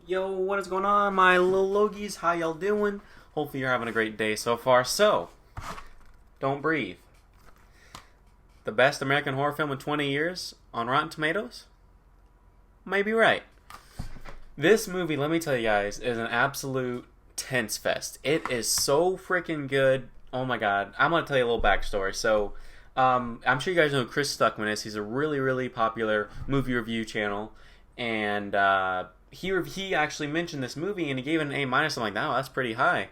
Yo, what is going on, my little Logies? How y'all doing? Hopefully you're having a great day so far. So, Don't Breathe. The best American horror film in 20 years on Rotten Tomatoes? Might be right. This movie, let me tell you guys, is an absolute tense fest. It is so freaking good. Oh my god. I'm going to tell you a little backstory. So, I'm sure you guys know who Chris Stuckman is. He's a really, really popular movie review channel. And, he actually mentioned this movie and he gave it an A minus. I'm like, no, that's pretty high.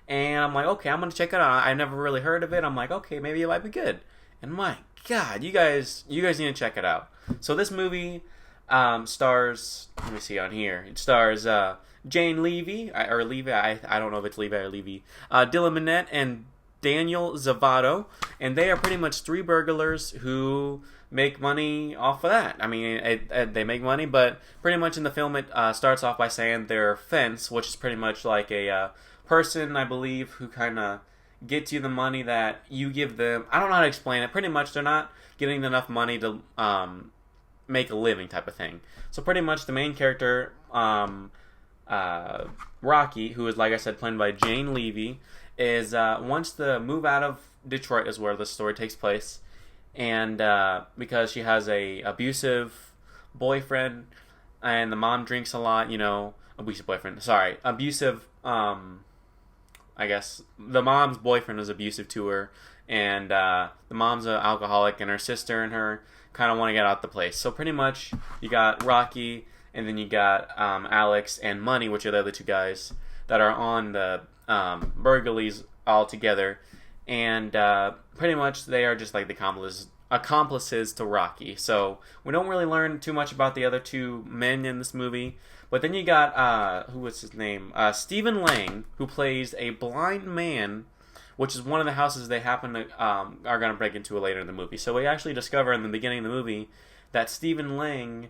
And I'm like, okay, I'm gonna check it out. I never really heard of it. I'm like, okay, maybe it might be good. And my God, you guys need to check it out. So this movie stars. Let me see on here. It stars Jane Levy or Levy. I don't know if it's Levy or Levy. Dylan Minnette and Daniel Zavato, and they are pretty much three burglars who make money off of that. I mean, they make money, but pretty much in the film it starts off by saying their fence, which is pretty much like a person, I believe, who kind of gets you the money that you give them. I don't know how to explain it. Pretty much they're not getting enough money to make a living type of thing. So pretty much the main character, Rocky, who is, like I said, played by Jane Levy, is wants to move out of Detroit is where the story takes place, and because she has a abusive boyfriend, and the mom drinks a lot, abusive, I guess the mom's boyfriend is abusive to her, and the mom's an alcoholic, and her sister and her kind of want to get out the place. So pretty much you got Rocky, and then you got Alex and Money, which are the other two guys that are on the burglaries all together, and pretty much they are just like the accomplices to Rocky. So we don't really learn too much about the other two men in this movie. But then you got who was his name? Stephen Lang, who plays a blind man, which is one of the houses they happen to are going to break into later in the movie. So we actually discover in the beginning of the movie that Stephen Lang,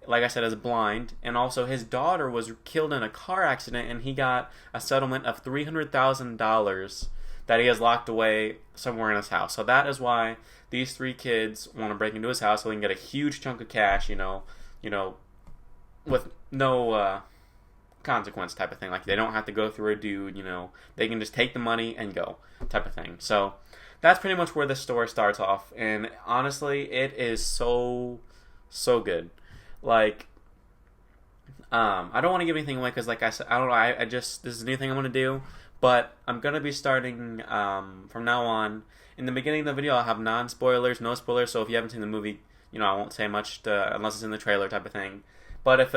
like I said, is blind, and also his daughter was killed in a car accident, and he got a settlement of $300,000 that he has locked away somewhere in his house. So that is why these three kids want to break into his house so they can get a huge chunk of cash, with no consequence type of thing. Like, they don't have to go through a dude, they can just take the money and go type of thing. So that's pretty much where the story starts off, and honestly, it is so good. Like, I don't want to give anything away because, like I said, I don't know. I just, this is a new thing I'm going to do, but I'm going to be starting from now on. In the beginning of the video, I'll have non-spoilers, no spoilers. So if you haven't seen the movie, I won't say much unless it's in the trailer type of thing. But if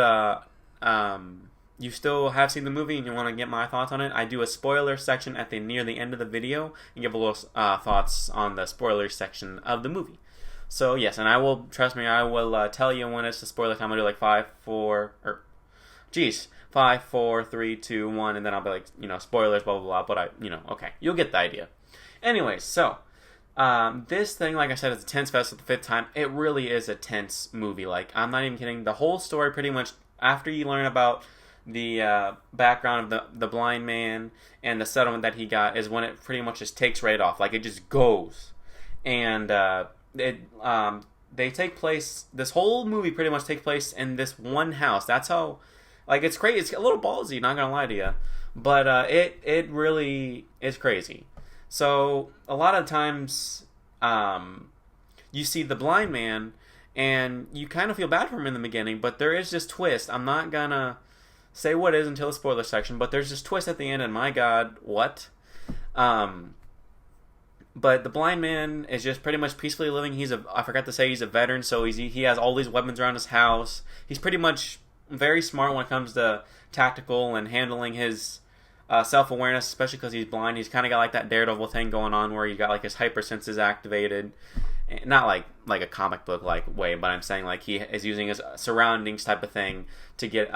you still have seen the movie and you want to get my thoughts on it, I do a spoiler section near the end of the video and give a little thoughts on the spoiler section of the movie. So yes, and I will, trust me, I will tell you when it's the spoiler time. I'll do like 5, 4, 3, 2, 1, and then I'll be like, spoilers, blah, blah, blah, but okay, you'll get the idea. Anyways, so, this thing, like I said, is a tense fest at the 5th time. It really is a tense movie. Like, I'm not even kidding. The whole story, pretty much, after you learn about the background of the blind man and the settlement that he got, is when it pretty much just takes right off. Like, it just goes. And, they take place, this whole movie pretty much takes place in this one house. That's how, like, it's crazy. It's a little ballsy, not gonna lie to you, but it really is crazy. So a lot of times you see the blind man and you kind of feel bad for him in the beginning, but there is this twist. I'm not gonna say what it is until the spoiler section, but there's this twist at the end, and my God, what? But the blind man is just pretty much peacefully living. I forgot to say, he's a veteran, so he has all these weapons around his house. He's pretty much very smart when it comes to tactical and handling his self-awareness, especially because he's blind. He's kind of got like that Daredevil thing going on where he got like his hypersenses activated. Not like a comic book like way, but I'm saying like he is using his surroundings type of thing to get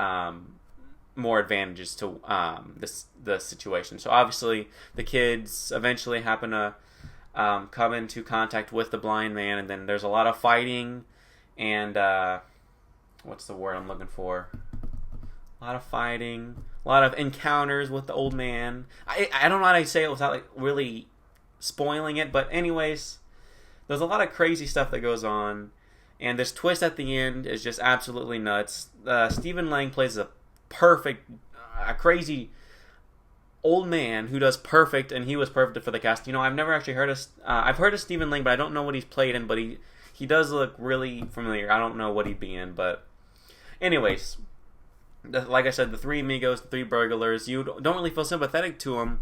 more advantages to the situation. So obviously the kids eventually happen to come into contact with the blind man, and then there's a lot of fighting and what's the word I'm looking for? A lot of fighting, a lot of encounters with the old man. I don't know how to say it without like really spoiling it, but anyways, there's a lot of crazy stuff that goes on, and this twist at the end is just absolutely nuts. Stephen Lang plays a perfect, a crazy old man who does perfect, and he was perfect for the cast. You know, I've never actually heard of. I've heard of Stephen Lang, but I don't know what he's played in. But he does look really familiar. I don't know what he'd be in, but anyways, like I said, the three amigos, the three burglars. You don't really feel sympathetic to them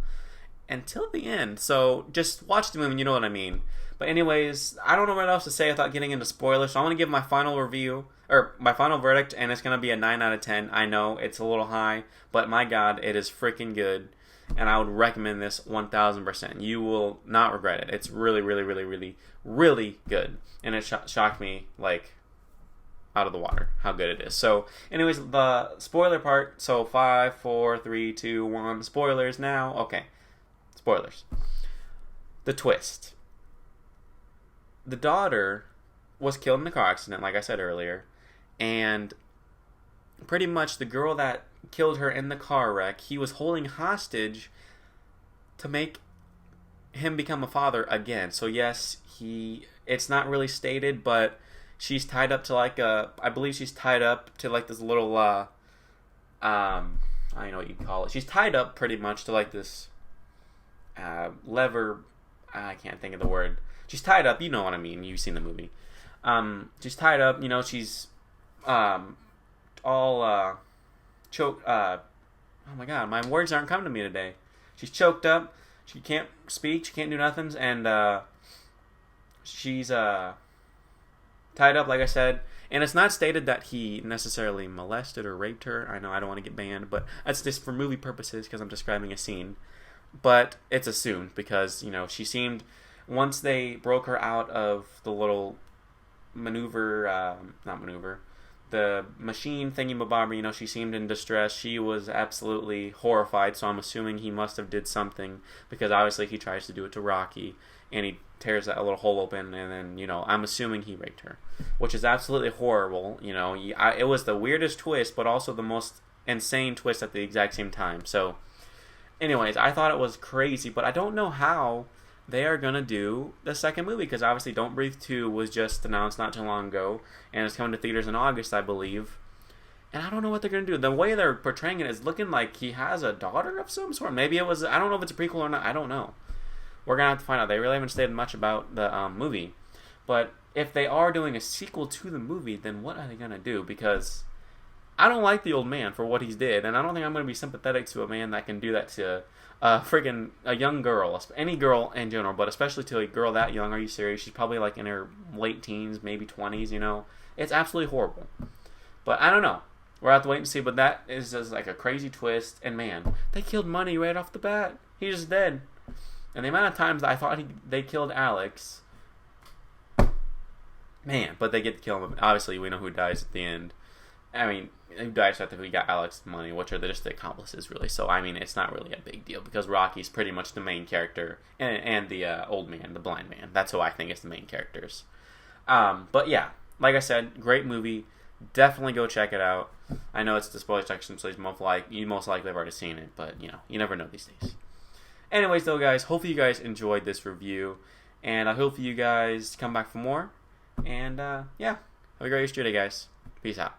until the end. So just watch the movie, and you know what I mean. But anyways, I don't know what else to say without getting into spoilers. So I want to give my final review, or my final verdict, and it's going to be a 9 out of 10. I know it's a little high, but my God, it is freaking good. And I would recommend this 1000%. You will not regret it. It's really, really, really, really, really good. And it shocked me, like, out of the water, how good it is. So, anyways, the spoiler part. So, 5, 4, 3, 2, 1. Spoilers now. Okay. Spoilers. The twist. The daughter was killed in a car accident, like I said earlier. And pretty much the girl that killed her in the car wreck, he was holding hostage to make him become a father again. So yes, it's not really stated, but she's tied up to like I believe she's tied up to like this little I don't know what you call it. She's tied up pretty much to like this lever. I can't think of the word. She's tied up, you know what I mean. You've seen the movie. She's tied up, you know, she's all choked. Oh my God, my words aren't coming to me today. She's choked up. She can't speak. She can't do nothing. And she's tied up, like I said. And it's not stated that he necessarily molested or raped her. I know I don't want to get banned, but that's just for movie purposes because I'm describing a scene. But it's assumed because, you know, she seemed, once they broke her out of the little the machine thingy-mabobber, you know, she seemed in distress. She was absolutely horrified, so I'm assuming he must have did something, because obviously he tries to do it to Rocky, and he tears that little hole open, and then, you know, I'm assuming he raped her, which is absolutely horrible, you know. It was the weirdest twist, but also the most insane twist at the exact same time. So, anyways, I thought it was crazy, but I don't know how they are going to do the second movie, because obviously Don't Breathe 2 was just announced not too long ago, and it's coming to theaters in August, I believe. And I don't know what they're going to do. The way they're portraying it is looking like he has a daughter of some sort. Maybe it was, I don't know if it's a prequel or not, I don't know. We're going to have to find out. They really haven't stated much about the movie. But if they are doing a sequel to the movie, then what are they going to do? Because I don't like the old man for what he's did, and I don't think I'm going to be sympathetic to a man that can do that to a young girl, any girl in general, but especially to a girl that young. Are you serious? She's probably like in her late teens, maybe 20s, you know. It's absolutely horrible. But I don't know. We'll have to wait and see, but that is just like a crazy twist, and man, they killed Money right off the bat. He's just dead. And the amount of times that I thought they killed Alex, man, but they get to kill him. Obviously, we know who dies at the end. I mean, who dies after we got Alex Money, which are just the accomplices, really. So, I mean, it's not really a big deal because Rocky's pretty much the main character, and the old man, the blind man. That's who I think is the main characters. But yeah, like I said, great movie. Definitely go check it out. I know it's the spoiler section, so you most likely have already seen it, but you know, you never know these days. Anyways, though, guys, hopefully you guys enjoyed this review, and I hope you guys come back for more. And yeah, have a great rest of your day, guys. Peace out.